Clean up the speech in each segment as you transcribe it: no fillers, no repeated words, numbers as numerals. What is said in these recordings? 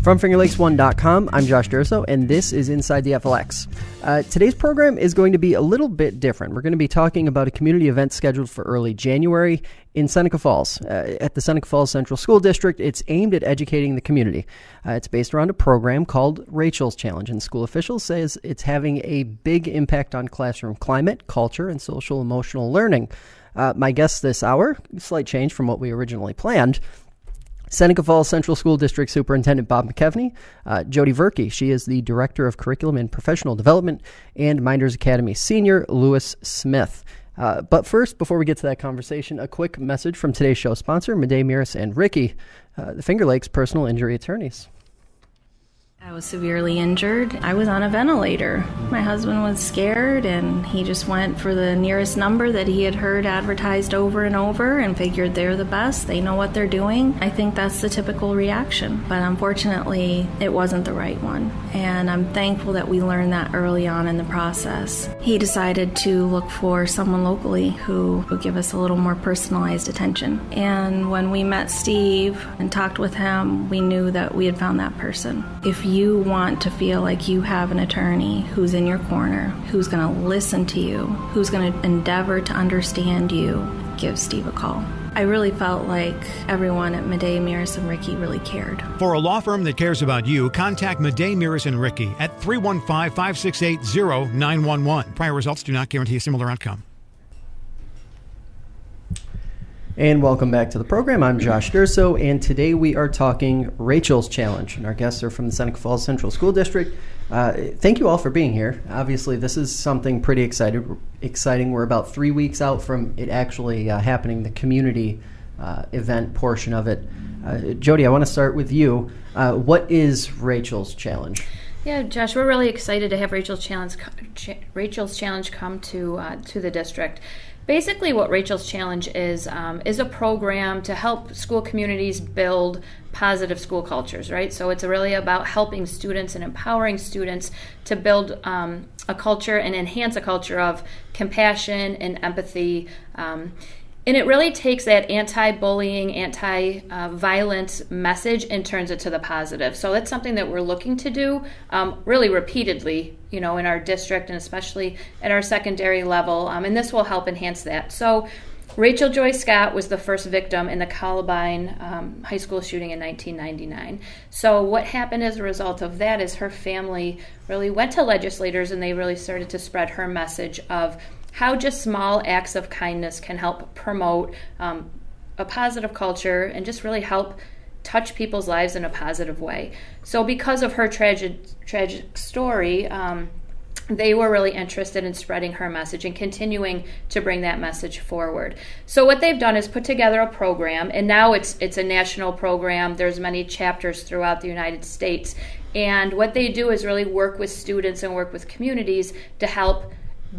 From FingerLakes1.com, I'm Josh Durso, and this is Inside the FLX. Today's program is going to be a little bit different. We're going to be talking about a community event scheduled for early January in Seneca Falls. At the Seneca Falls Central School District, it's aimed at educating the community. It's based around a program called Rachel's Challenge, and school officials say it's having a big impact on classroom climate, culture, and social-emotional learning. My guest this hour, slight change from what we originally planned, Seneca Falls Central School District Superintendent Bob McKeveny, Jodi Verkey. She is the Director of Curriculum and Professional Development, and Mynderse Academy Senior Lewis Smith. But first, before we get to that conversation, a quick message from today's show sponsor, Mynderse and Verkey, the Finger Lakes personal injury attorneys. I was severely injured. I was on a ventilator. My husband was scared, and he just went for the nearest number that he had heard advertised over and over and figured they're the best. They know what they're doing. I think that's the typical reaction. But unfortunately, it wasn't the right one. And I'm thankful that we learned that early on in the process. He decided to look for someone locally who would give us a little more personalized attention. And when we met Steve and talked with him, we knew that we had found that person. If you want to feel like you have an attorney who's in your corner, who's going to listen to you, who's going to endeavor to understand you, give Steve a call. I really felt like everyone at Mynderse and Verkey really cared. For a law firm that cares about you, contact Mynderse and Verkey at 315-568-0911. Prior results do not guarantee a similar outcome. And welcome back to the program. I'm Josh Durso, and today we are talking Rachel's Challenge, and our guests are from the Seneca Falls Central School District. Thank you all for being here. Obviously, this is something pretty exciting. We're about 3 weeks out from it actually happening, the community event portion of it. Jodi, I want to start with you. What is Rachel's Challenge? Yeah, Josh, we're really excited to have Rachel's Challenge come to the district. Basically, what Rachel's Challenge is a program to help school communities build positive school cultures, right? So it's really about helping students and empowering students to build a culture and enhance a culture of compassion and empathy. And it really takes that anti-bullying, anti-violence message and turns it to the positive. So that's something that we're looking to do really repeatedly, in our district and especially at our secondary level. And this will help enhance that. So Rachel Joy Scott was the first victim in the Columbine high school shooting in 1999. So what happened as a result of that is her family really went to legislators and they really started to spread her message of how just small acts of kindness can help promote a positive culture and just really help touch people's lives in a positive way. So because of her tragic story, they were really interested in spreading her message and continuing to bring that message forward. So what they've done is put together a program, and now it's a national program. There's many chapters throughout the United States. And what they do is really work with students and work with communities to help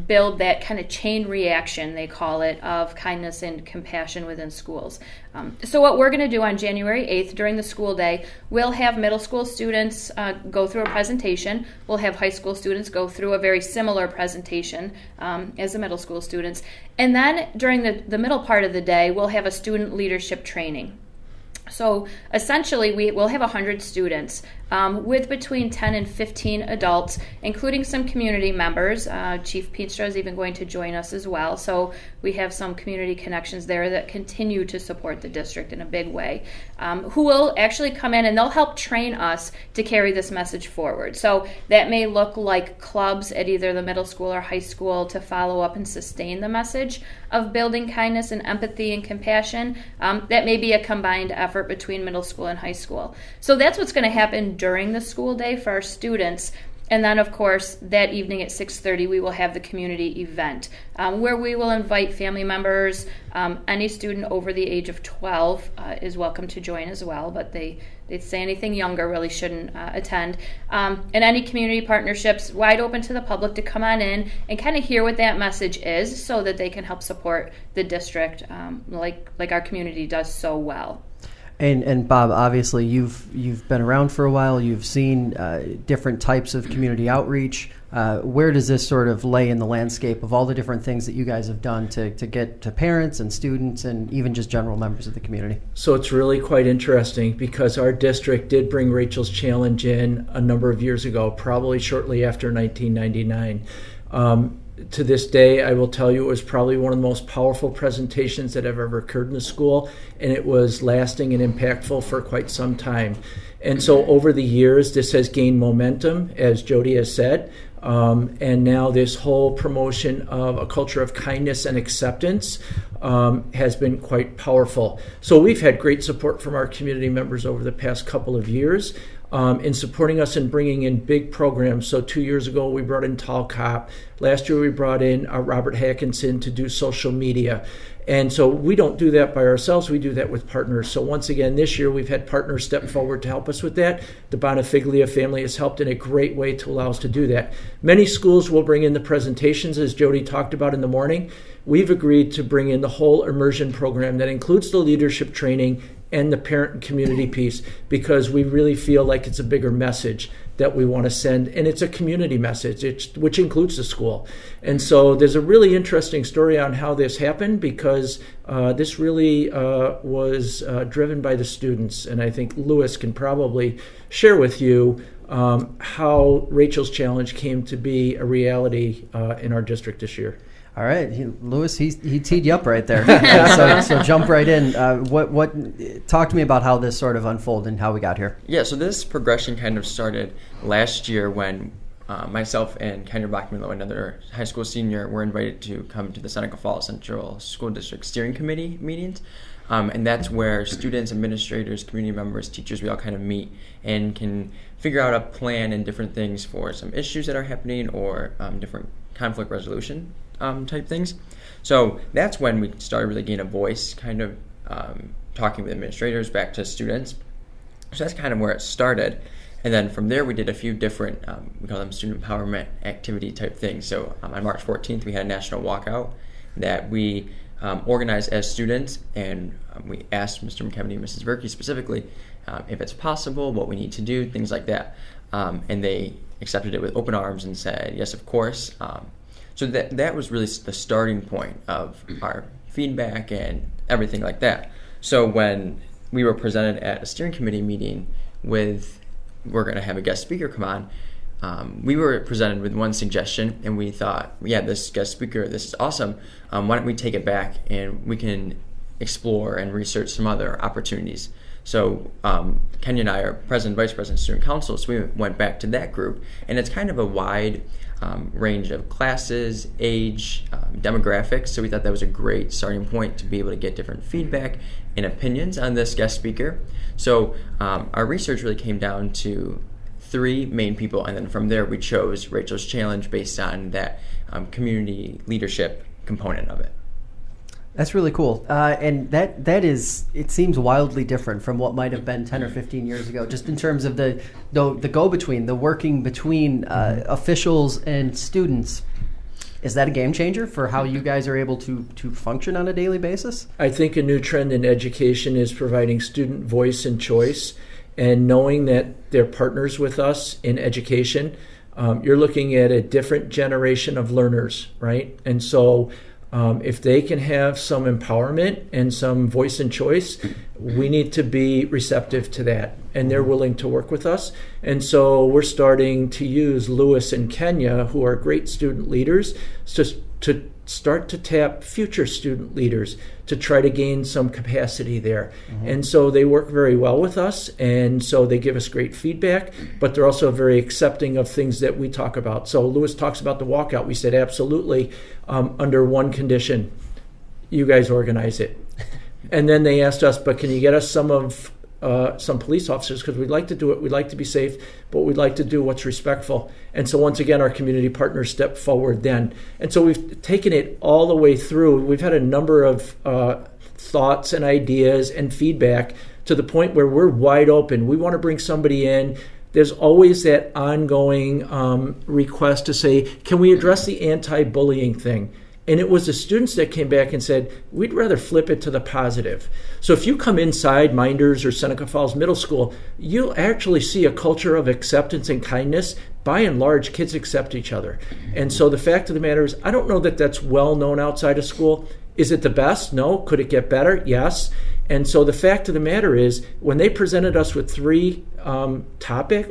build that kind of chain reaction, they call it, of kindness and compassion within schools. So what we're going to do on January 8th during the school day, we'll have middle school students go through a presentation. We'll have high school students go through a very similar presentation as the middle school students. And then during the middle part of the day, we'll have a student leadership training. So essentially, we'll have 100 students with between 10 and 15 adults, including some community members. Chief Peenstra is even going to join us as well. So we have some community connections there that continue to support the district in a big way, who will actually come in and they'll help train us to carry this message forward. So that may look like clubs at either the middle school or high school to follow up and sustain the message of building kindness and empathy and compassion. That may be a combined effort between middle school and high school. So that's what's going to happen during the school day for our students. And then, of course, that evening at 6:30, we will have the community event where we will invite family members. Any student over the age of 12 is welcome to join as well, but they say anything younger really shouldn't attend. And any community partnerships, wide open to the public to come on in and kind of hear what that message is so that they can help support the district like our community does so well. And Bob, obviously you've been around for a while. You've seen different types of community outreach. Where does this sort of lay in the landscape of all the different things that you guys have done to get to parents and students and even just general members of the community? So it's really quite interesting because our district did bring Rachel's Challenge in a number of years ago, probably shortly after 1999. To this day, I will tell you it was probably one of the most powerful presentations that have ever occurred in the school, and it was lasting and impactful for quite some time. And so over the years, this has gained momentum, as Jodi has said, and now this whole promotion of a culture of kindness and acceptance has been quite powerful. So we've had great support from our community members over the past couple of years in supporting us in bringing in big programs. So 2 years ago, we brought in Tall Cop. Last year, we brought in Robert Hackinson to do social media. And so we don't do that by ourselves. We do that with partners. So once again, this year, we've had partners step forward to help us with that. The Bonifiglia family has helped in a great way to allow us to do that. Many schools will bring in the presentations, as Jodi talked about in the morning. We've agreed to bring in the whole immersion program that includes the leadership training and the parent and community piece, because we really feel like it's a bigger message that we want to send, and it's a community message, which includes the school. And so there's a really interesting story on how this happened, because this really was driven by the students, and I think Lewis can probably share with you how Rachel's Challenge came to be a reality in our district this year. All right, Lewis, he teed you up right there. So jump right in. Talk to me about how this sort of unfolded and how we got here. Yeah, so this progression kind of started last year when myself and Kendra Bachman, another high school senior, were invited to come to the Seneca Falls Central School District Steering Committee meetings. And that's where students, administrators, community members, teachers, we all kind of meet and can figure out a plan and different things for some issues that are happening or different conflict resolution type things. So that's when we started really gaining a voice, kind of talking with administrators back to students. So that's kind of where it started. And then from there, we did a few different, we call them student empowerment activity type things. So on March 14th, we had a national walkout that we organized as students, and we asked Mr. McKeveny and Mrs. Verkey specifically if it's possible, what we need to do, things like that. And they accepted it with open arms and said, yes, of course. So that was really the starting point of our feedback and everything like that. So when we were presented at a steering committee meeting with, we're going to have a guest speaker come on, we were presented with one suggestion, and we thought, yeah, this guest speaker, this is awesome. Why don't we take it back and we can explore and research some other opportunities. So Kenya and I are president, vice president, student council, so we went back to that group, and it's kind of a wide range of classes, age, demographics, so we thought that was a great starting point to be able to get different feedback and opinions on this guest speaker. So our research really came down to 3 main people, and then from there we chose Rachel's Challenge based on that community leadership component of it. That's really cool. And that is, it seems wildly different from what might have been 10 or 15 years ago, just in terms of the go-between, the working between officials and students. Is that a game changer for how you guys are able to function on a daily basis? I think a new trend in education is providing student voice and choice, and knowing that they're partners with us in education. You're looking at a different generation of learners, right? And so if they can have some empowerment and some voice and choice, we need to be receptive to that, and they're willing to work with us. And so we're starting to use Lewis and Kenya, who are great student leaders, to start to tap future student leaders to try to gain some capacity there. Mm-hmm. And so they work very well with us, and so they give us great feedback, but they're also very accepting of things that we talk about. So Lewis talks about the walkout. We said, absolutely, under one condition, you guys organize it. And then they asked us, but can you get us some police officers, because we'd like to do it, we'd like to be safe, but we'd like to do what's respectful. And so once again, our community partners stepped forward then. And so we've taken it all the way through. We've had a number of thoughts and ideas and feedback to the point where we're wide open. We want to bring somebody in. There's always that ongoing request to say, can we address the anti-bullying thing? And it was the students that came back and said, we'd rather flip it to the positive. So if you come inside Mynderse or Seneca Falls Middle School, you'll actually see a culture of acceptance and kindness. By and large, kids accept each other. And so the fact of the matter is, I don't know that that's well known outside of school. Is it the best? No. Could it get better? Yes. And so the fact of the matter is, when they presented us with three topics,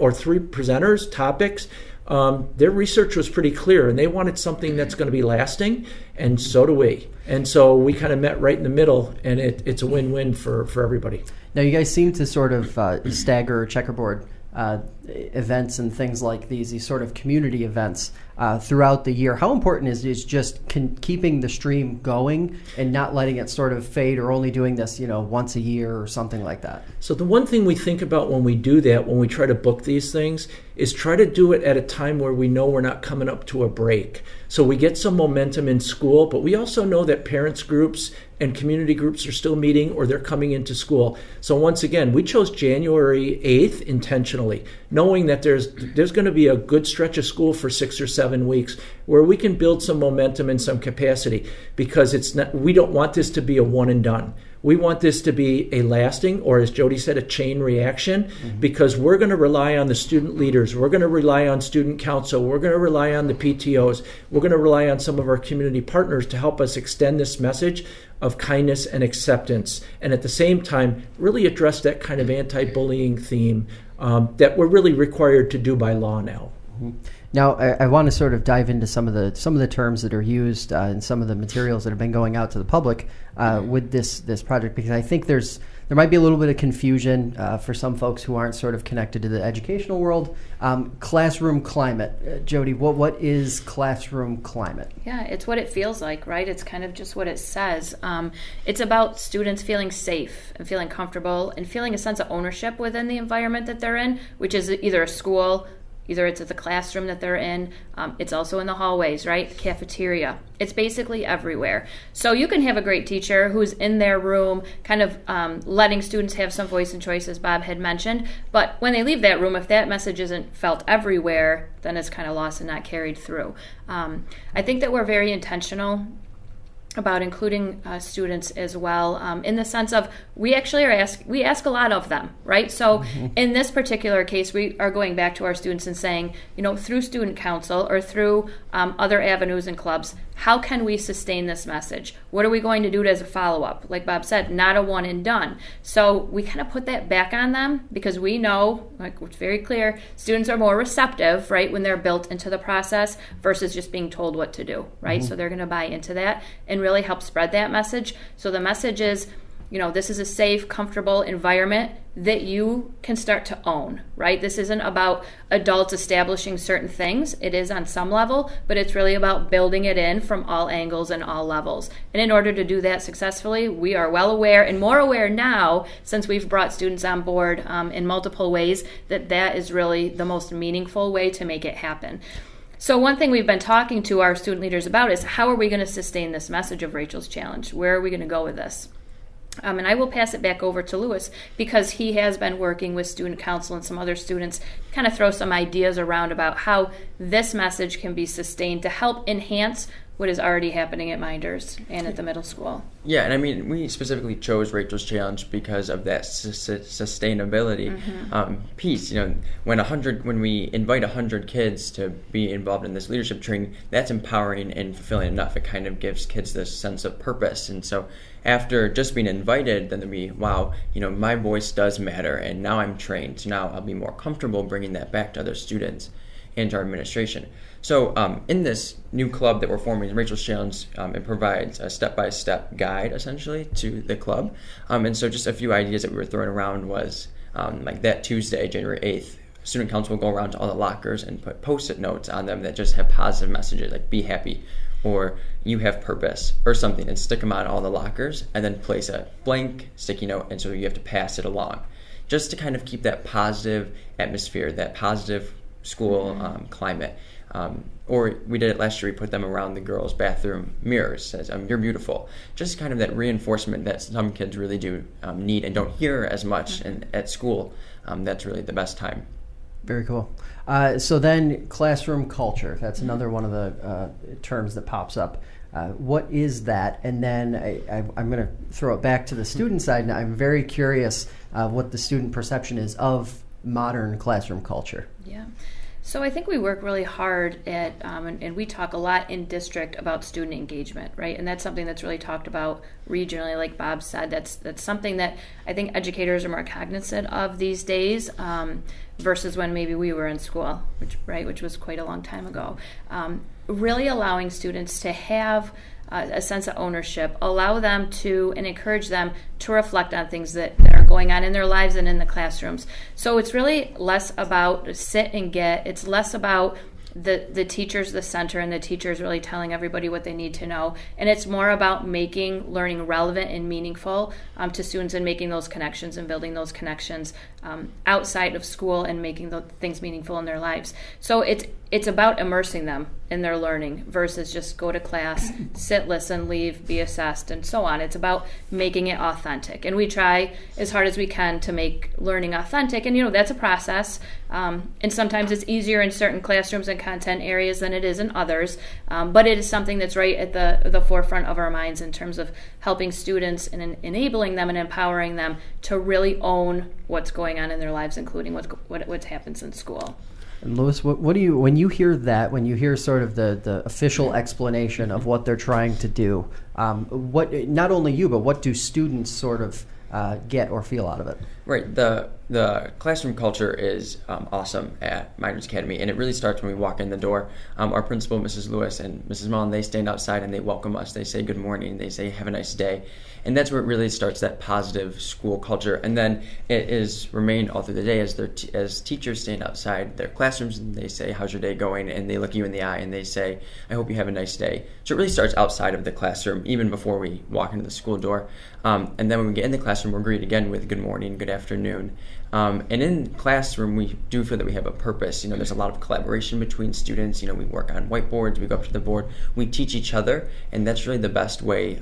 their research was pretty clear, and they wanted something that's going to be lasting, and so do we. And so we kind of met right in the middle, and it's a win-win for everybody. Now, you guys seem to sort of stagger checkerboard events and things like these sort of community events throughout the year. How important is just keeping the stream going and not letting it sort of fade, or only doing this, once a year or something like that? So the one thing we think about when we do that, when we try to book these things, is try to do it at a time where we know we're not coming up to a break. So we get some momentum in school, but we also know that parents groups and community groups are still meeting, or they're coming into school. So once again, we chose January 8th intentionally, knowing that there's going to be a good stretch of school for 6 or 7 weeks where we can build some momentum and some capacity, because we don't want this to be a one and done. We want this to be a lasting, or as Jodi said, a chain reaction, because we're going to rely on the student leaders. We're going to rely on student council. We're going to rely on the PTOs. We're going to rely on some of our community partners to help us extend this message of kindness and acceptance, and at the same time really address that kind of anti-bullying theme that we're really required to do by law now. Now, I want to sort of dive into some of the terms that are used and some of the materials that have been going out to the public with this project, because I think there might be a little bit of confusion for some folks who aren't sort of connected to the educational world. Classroom climate. Jodi, what is classroom climate? Yeah, it's what it feels like, right? It's kind of just what it says. It's about students feeling safe and feeling comfortable and feeling a sense of ownership within the environment that they're in, which is either a school, either it's at the classroom that they're in, it's also in the hallways, right? The cafeteria. It's basically everywhere. So you can have a great teacher who's in their room kind of letting students have some voice and choice, as Bob had mentioned. But when they leave that room, if that message isn't felt everywhere, then it's kind of lost and not carried through. I think that we're very intentional about including students as well, in the sense of we ask a lot of them, right? So in this particular case, we are going back to our students and saying, through student council or through other avenues and clubs, how can we sustain this message? What are we going to do as a follow-up? Like Bob said, not a one and done. So we kind of put that back on them, because we know, like it's very clear, students are more receptive, right, when they're built into the process versus just being told what to do, right? So they're going to buy into that and really help spread that message. So the message is, this is a safe, comfortable environment that you can start to own, right? This isn't about adults establishing certain things. It is on some level, but it's really about building it in from all angles and all levels. And in order to do that successfully, we are well aware and more aware now, since we've brought students on board in multiple ways, that is really the most meaningful way to make it happen. So one thing we've been talking to our student leaders about is, how are we going to sustain this message of Rachel's Challenge? Where are we going to go with this? And I will pass it back over to Lewis, because he has been working with student council and some other students, kind of throw some ideas around about how this message can be sustained to help enhance what is already happening at Mynderse and at the middle school. Yeah, and I mean, we specifically chose Rachel's Challenge because of that sustainability piece. When we invite 100 kids to be involved in this leadership training, that's empowering and fulfilling enough. It kind of gives kids this sense of purpose. And so after just being invited, then they'll be, wow, my voice does matter, and now I'm trained. So now I'll be more comfortable bringing that back to other students and to our administration. So in this new club that we're forming, Rachel's Challenge, it provides a step-by-step guide, essentially, to the club. And so just a few ideas that we were throwing around was, like that Tuesday, January 8th, student council will go around to all the lockers and put Post-it notes on them that just have positive messages, like be happy, or you have purpose, or something, and stick them on all the lockers, and then place a blank sticky note, and so you have to pass it along, just to kind of keep that positive atmosphere, that positive school climate. Or we did it last year, we put them around the girls' bathroom mirrors, says, you're beautiful. Just kind of that reinforcement that some kids really do need and don't hear as much at school. That's really the best time. Very cool. So then classroom culture, that's another one of the terms that pops up What is that? And then I'm going to throw it back to the student side. Now, I'm very curious what the student perception is of modern classroom culture. Yeah. So I think we work really hard at, and we talk a lot in district about student engagement, right? And that's something that's really talked about regionally, like Bob said. That's something that I think educators are more cognizant of these days versus when maybe we were in school, which was quite a long time ago. Really allowing students to have a sense of ownership, allow them to, and encourage them to reflect on things that are going on in their lives and in the classrooms. So it's really less about sit and get, it's less about the teacher's the center and the teacher's really telling everybody what they need to know. And it's more about making learning relevant and meaningful to students and making those connections and building those connections outside of school and making the things meaningful in their lives. So it's about immersing them in their learning versus just go to class, sit, listen, leave, be assessed, and so on. It's about making it authentic. And we try as hard as we can to make learning authentic. And, that's a process. And sometimes it's easier in certain classrooms and content areas than it is in others. But it is something that's right at the forefront of our minds in terms of helping students and enabling them and empowering them to really own what's going on in their lives, including what happens in school. And Louis, what do you, when you hear that, when you hear sort of the official explanation of what they're trying to do, what, not only you, but what do students sort of get or feel out of it? Right. The classroom culture is awesome at Mynderse Academy, and it really starts when we walk in the door. Our principal, Mrs. Lewis, and Mrs. Mullen, they stand outside and they welcome us. They say good morning. They say have a nice day. And that's where it really starts, that positive school culture. And then it is remained all through the day as teachers stand outside their classrooms and they say, how's your day going? And they look you in the eye and they say, I hope you have a nice day. So it really starts outside of the classroom, even before we walk into the school door. And then when we get in the classroom, we're greeted again with good morning, good afternoon. And in classroom, we do feel that we have a purpose. There's a lot of collaboration between students. We work on whiteboards, we go up to the board, we teach each other, and that's really the best way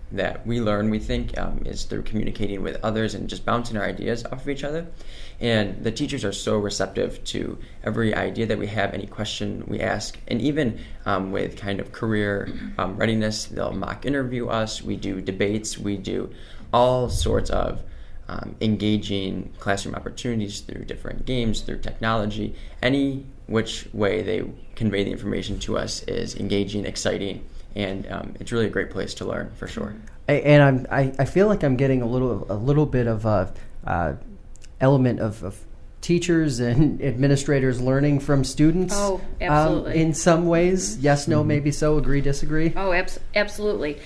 that we learn, we think, is through communicating with others and just bouncing our ideas off of each other. And the teachers are so receptive to every idea that we have, any question we ask, and even with kind of career readiness, they'll mock interview us, we do debates, we do all sorts of engaging classroom opportunities through different games, through technology. Any which way they convey the information to us is engaging, exciting, and it's really a great place to learn, for sure. And I feel like I'm getting a little bit of a element of teachers and administrators learning from students. Oh, absolutely. In some ways, yes, no, maybe so, agree, disagree. Oh, absolutely.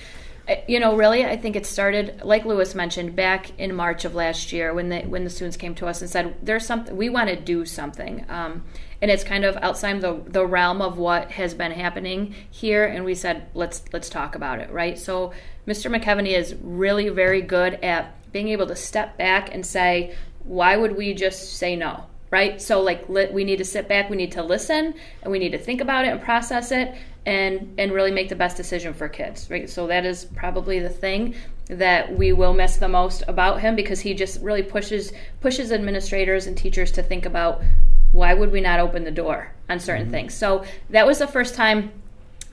Really, I think it started, like Louis mentioned, back in March of last year when the students came to us and said, "There's something we want to do something," and it's kind of outside the realm of what has been happening here. And we said, "Let's talk about it." Right. So Mr. McKeveny is really very good at being able to step back and say, "Why would we just say no?" Right. So we need to sit back, we need to listen, and we need to think about it and process it. And really make the best decision for kids, right? So that is probably the thing that we will miss the most about him, because he just really pushes administrators and teachers to think about, why would we not open the door on certain things? So that was the first time,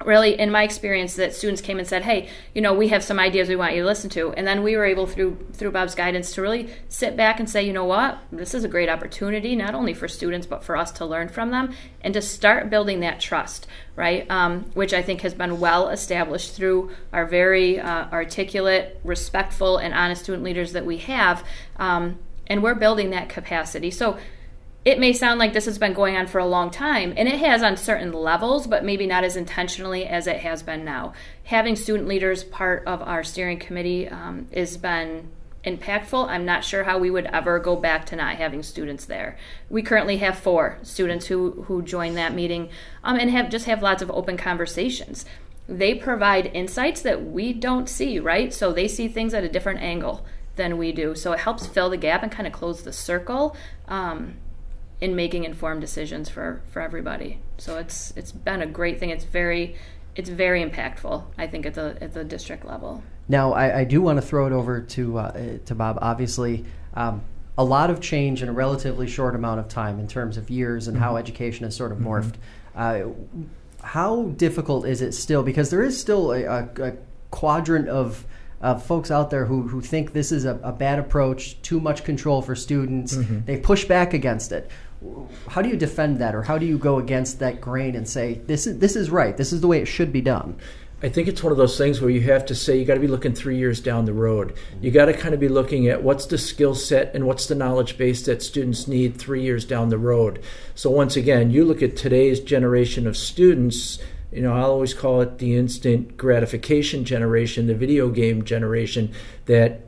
really, in my experience, that students came and said, hey, we have some ideas we want you to listen to. And then we were able, through Bob's guidance, to really sit back and say, you know what, this is a great opportunity, not only for students, but for us to learn from them and to start building that trust, right? Which I think has been well established through our very articulate, respectful, and honest student leaders that we have. And we're building that capacity. So it may sound like this has been going on for a long time, and it has on certain levels, but maybe not as intentionally as it has been now. Having student leaders part of our steering committee has been impactful. I'm not sure how we would ever go back to not having students there. We currently have 4 students who join that meeting and have lots of open conversations. They provide insights that we don't see, right? So they see things at a different angle than we do. So it helps fill the gap and kind of close the circle in making informed decisions for everybody. So it's been a great thing. It's very impactful, I think, at the district level. Now, I do want to throw it over to Bob. Obviously, a lot of change in a relatively short amount of time in terms of years and how education has sort of morphed. how difficult is it still? Because there is still a quadrant of folks out there who think this is a bad approach, too much control for students. Mm-hmm. They push back against it. How do you defend that, or how do you go against that grain and say, this is right, this is the way it should be done? I think it's one of those things where you have to say you got to be looking 3 years down the road. You got to kind of be looking at what's the skill set and what's the knowledge base that students need 3 years down the road. So once again, you look at today's generation of students, I'll always call it the instant gratification generation, the video game generation, that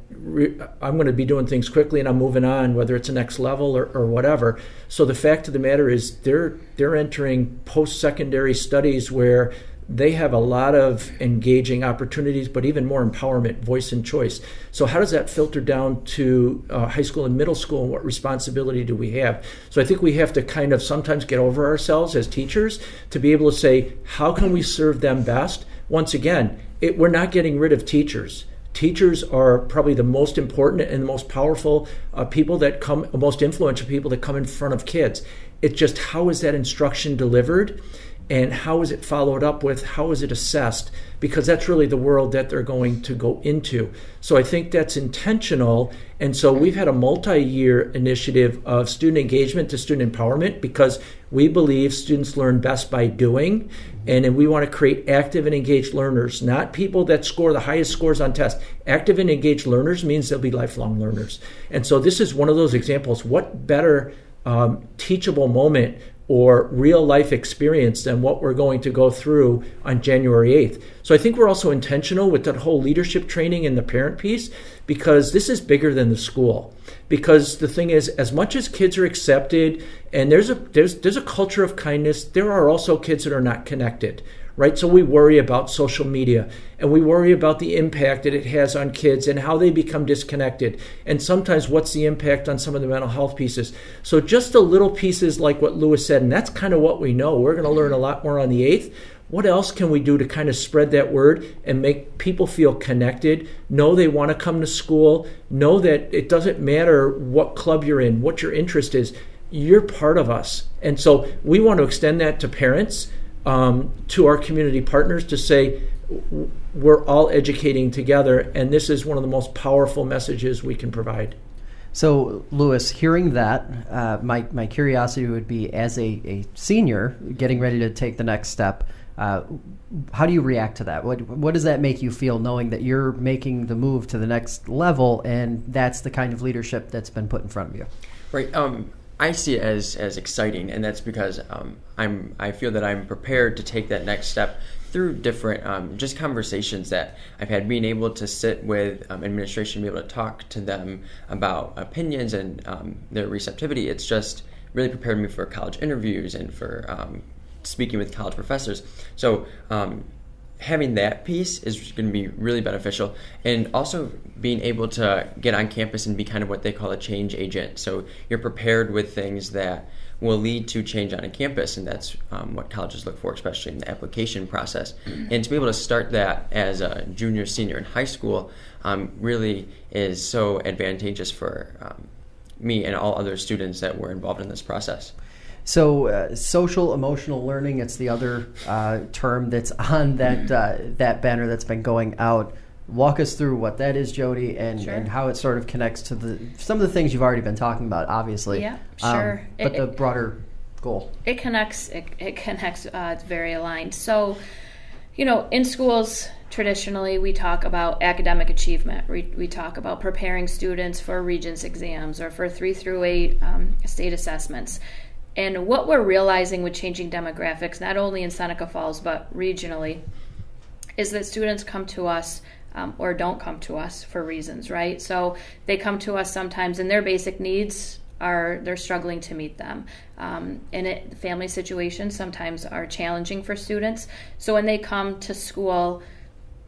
I'm going to be doing things quickly and I'm moving on, whether it's a next level or whatever. So the fact of the matter is they're entering post-secondary studies where they have a lot of engaging opportunities, but even more empowerment, voice and choice. So how does that filter down to high school and middle school, and what responsibility do we have? So I think we have to kind of sometimes get over ourselves as teachers to be able to say, how can we serve them best? Once again, we're not getting rid of teachers. Teachers are probably the most important and the most powerful people that come, most influential people that come in front of kids. It's just, how is that instruction delivered? And how is it followed up with? How is it assessed? Because that's really the world that they're going to go into. So I think that's intentional. And so we've had a multi-year initiative of student engagement to student empowerment, because we believe students learn best by doing. And then we want to create active and engaged learners, not people that score the highest scores on tests. Active and engaged learners means they'll be lifelong learners. And so this is one of those examples. What better teachable moment or real life experience than what we're going to go through on January 8th. So I think we're also intentional with that whole leadership training and the parent piece, because this is bigger than the school. Because the thing is, as much as kids are accepted and there's a culture of kindness, there are also kids that are not connected, right? So we worry about social media, and we worry about the impact that it has on kids and how they become disconnected. And sometimes what's the impact on some of the mental health pieces. So just the little pieces like what Lewis said, and that's kind of what we know. We're going to learn a lot more on the 8th. What else can we do to kind of spread that word and make people feel connected, know they want to come to school, know that it doesn't matter what club you're in, what your interest is, you're part of us. And so we want to extend that to parents, to our community partners, to say we're all educating together, and this is one of the most powerful messages we can provide. So, Lewis, hearing that, my curiosity would be, as a senior getting ready to take the next step, how do you react to that? What does that make you feel, knowing that you're making the move to the next level, and that's the kind of leadership that's been put in front of you? Right. I see it as exciting, and that's because I feel that I'm prepared to take that next step through different just conversations that I've had, being able to sit with administration, be able to talk to them about opinions and their receptivity. It's just really prepared me for college interviews and for speaking with college professors. So having that piece is going to be really beneficial, and also being able to get on campus and be kind of what they call a change agent. So you're prepared with things that will lead to change on a campus, and that's what colleges look for, especially in the application process. And to be able to start that as a junior, senior in high school really is so advantageous for me and all other students that were involved in this process. So social emotional learning, it's the other term that's on that banner that's been going out. Walk us through what that is, Jodi, and how it sort of connects to some of the things you've already been talking about, obviously. Yeah, sure. But the broader goal. It connects. It connects. It's very aligned. So, in schools, traditionally, we talk about academic achievement. We talk about preparing students for Regents exams or for 3 through 8 state assessments. And what we're realizing with changing demographics, not only in Seneca Falls, but regionally, is that students come to us or don't come to us for reasons, right? So they come to us sometimes and their basic needs they're struggling to meet them. Family situations sometimes are challenging for students. So when they come to school,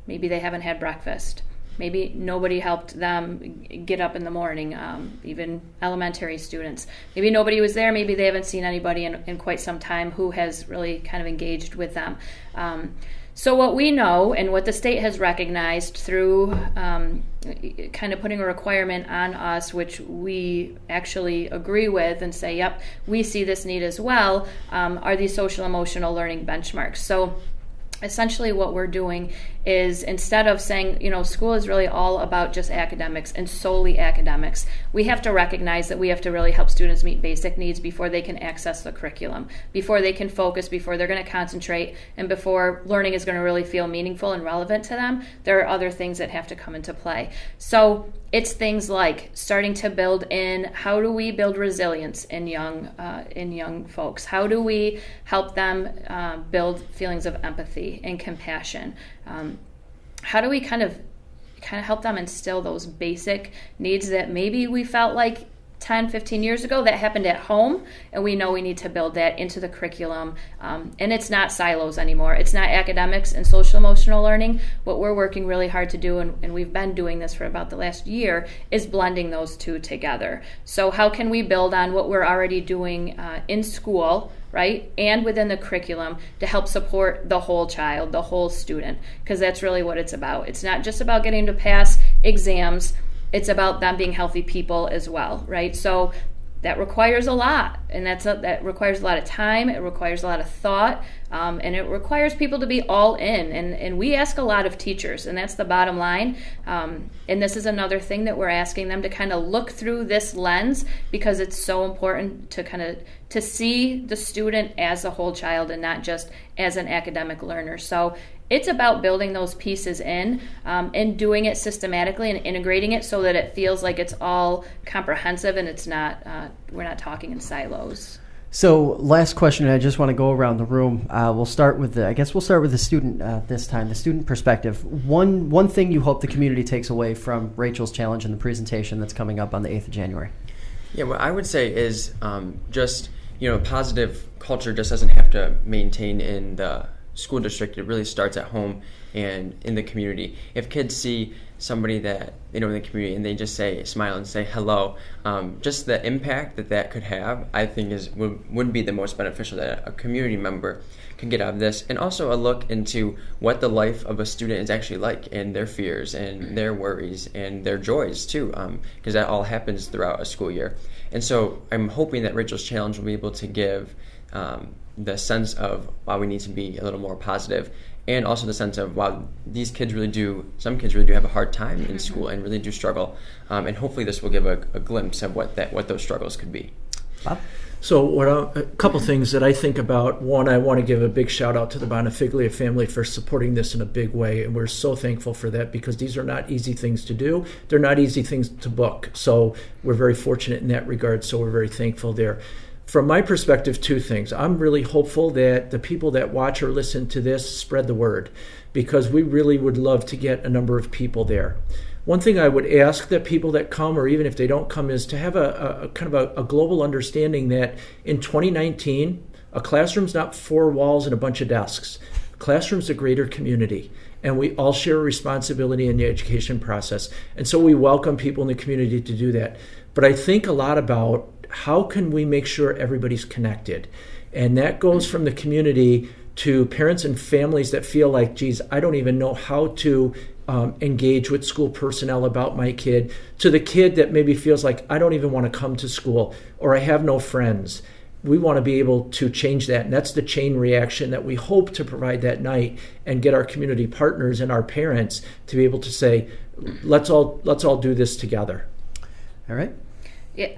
maybe they haven't had breakfast. Maybe nobody helped them get up in the morning, even elementary students. Maybe nobody was there. Maybe they haven't seen anybody in quite some time who has really kind of engaged with them. So what we know and what the state has recognized through kind of putting a requirement on us, which we actually agree with and say, yep, we see this need as well, are these social emotional learning benchmarks. So essentially what we're doing is, instead of saying, school is really all about just academics and solely academics, we have to recognize that we have to really help students meet basic needs before they can access the curriculum, before they can focus, before they're going to concentrate, and before learning is going to really feel meaningful and relevant to them. There are other things that have to come into play. So it's things like starting to build in, how do we build resilience in young folks? How do we help them build feelings of empathy and compassion? How do we kind of help them instill those basic needs that maybe we felt like 10, 15 years ago that happened at home, and we know we need to build that into the curriculum. And it's not silos anymore. It's not academics and social emotional learning. What we're working really hard to do, and we've been doing this for about the last year, is blending those two together. So how can we build on what we're already doing in school, right, and within the curriculum to help support the whole child, the whole student, because that's really what it's about. It's not just about getting to pass exams. It's about them being healthy people as well, right? So that requires a lot, and that requires a lot of time. It requires a lot of thought, and it requires people to be all in. And we ask a lot of teachers, and that's the bottom line. And this is another thing that we're asking them to kind of look through this lens, because it's so important to see the student as a whole child and not just as an academic learner. So it's about building those pieces in and doing it systematically and integrating it so that it feels like it's all comprehensive and it's not we're not talking in silos. So last question, I just want to go around the room. We'll start with the student this time, the student perspective. One thing you hope the community takes away from Rachel's challenge and the presentation that's coming up on the 8th of January. Yeah, what I would say is just, positive culture just doesn't have to maintain in the school district. It really starts at home and in the community. If kids see somebody that in the community and they just smile and say hello, just the impact that could have, I think would be the most beneficial that a community member can get out of this. And also a look into what the life of a student is actually like, and their fears and their worries and their joys too, because that all happens throughout a school year. And so I'm hoping that Rachel's Challenge will be able to give the sense of why we need to be a little more positive, and also the sense of wow, some kids really do have a hard time in school and really do struggle, and hopefully this will give a glimpse of what those struggles could be. Bob? So a couple things that I think about. One, I want to give a big shout out to the Bonifiglia family for supporting this in a big way, and we're so thankful for that, because these are not easy things to do. They're not easy things to book. So we're very fortunate in that regard, so we're very thankful there. From my perspective, two things. I'm really hopeful that the people that watch or listen to this spread the word, because we really would love to get a number of people there. One thing I would ask that people that come, or even if they don't come, is to have a kind of a global understanding that in 2019, a classroom's not four walls and a bunch of desks. A classroom's a greater community, and we all share a responsibility in the education process. And so we welcome people in the community to do that. But I think a lot about how can we make sure everybody's connected? And that goes from the community to parents and families that feel like, geez, I don't even know how to engage with school personnel about my kid, to the kid that maybe feels like, I don't even want to come to school, or I have no friends. We want to be able to change that. And that's the chain reaction that we hope to provide that night, and get our community partners and our parents to be able to say, let's all do this together. All right.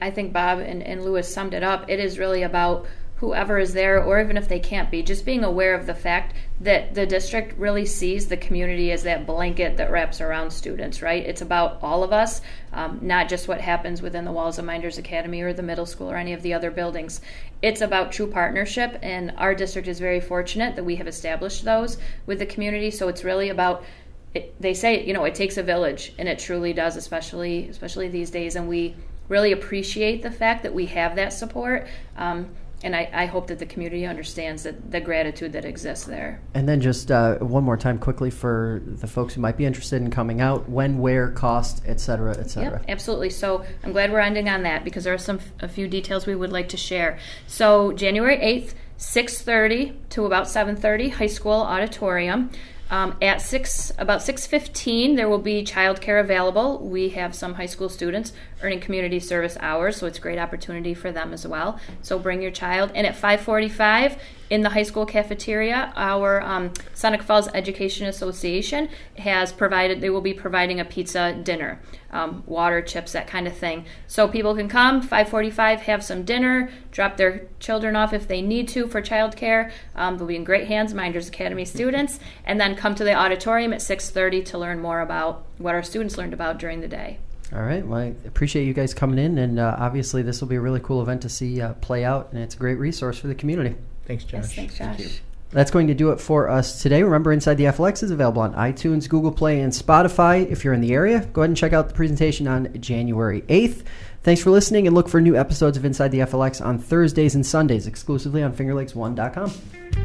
I think Bob and Louis summed it up. It is really about whoever is there, or even if they can't be, just being aware of the fact that the district really sees the community as that blanket that wraps around students, right? It's about all of us, not just what happens within the walls of Mynderse Academy or the middle school or any of the other buildings. It's about true partnership, and our district is very fortunate that we have established those with the community. So it's really about, they say, it takes a village, and it truly does, especially these days, and we really appreciate the fact that we have that support. And I hope that the community understands the gratitude that exists there. And then just one more time quickly for the folks who might be interested in coming out, when, where, cost, et cetera, et cetera. Yep, absolutely. So I'm glad we're ending on that, because there are a few details we would like to share. So January 8th, 6:30 to about 7:30, high school auditorium. At about 6:15, there will be childcare available. We have some high school students earning community service hours, so it's a great opportunity for them as well. So bring your child. And at 5:45, in the high school cafeteria, our Seneca Falls Education Association they will be providing a pizza dinner, water, chips, that kind of thing. So people can come, 5:45, have some dinner, drop their children off if they need to for childcare. They'll be in great hands, Mynderse Academy students, and then come to the auditorium at 6:30 to learn more about what our students learned about during the day. All right. Well, I appreciate you guys coming in, and obviously this will be a really cool event to see play out, and it's a great resource for the community. Thanks, Josh. Yes, thanks, Josh. Thank you. That's going to do it for us today. Remember, Inside the FLX is available on iTunes, Google Play, and Spotify. If you're in the area, go ahead and check out the presentation on January 8th. Thanks for listening, and look for new episodes of Inside the FLX on Thursdays and Sundays, exclusively on FingerLakes1.com.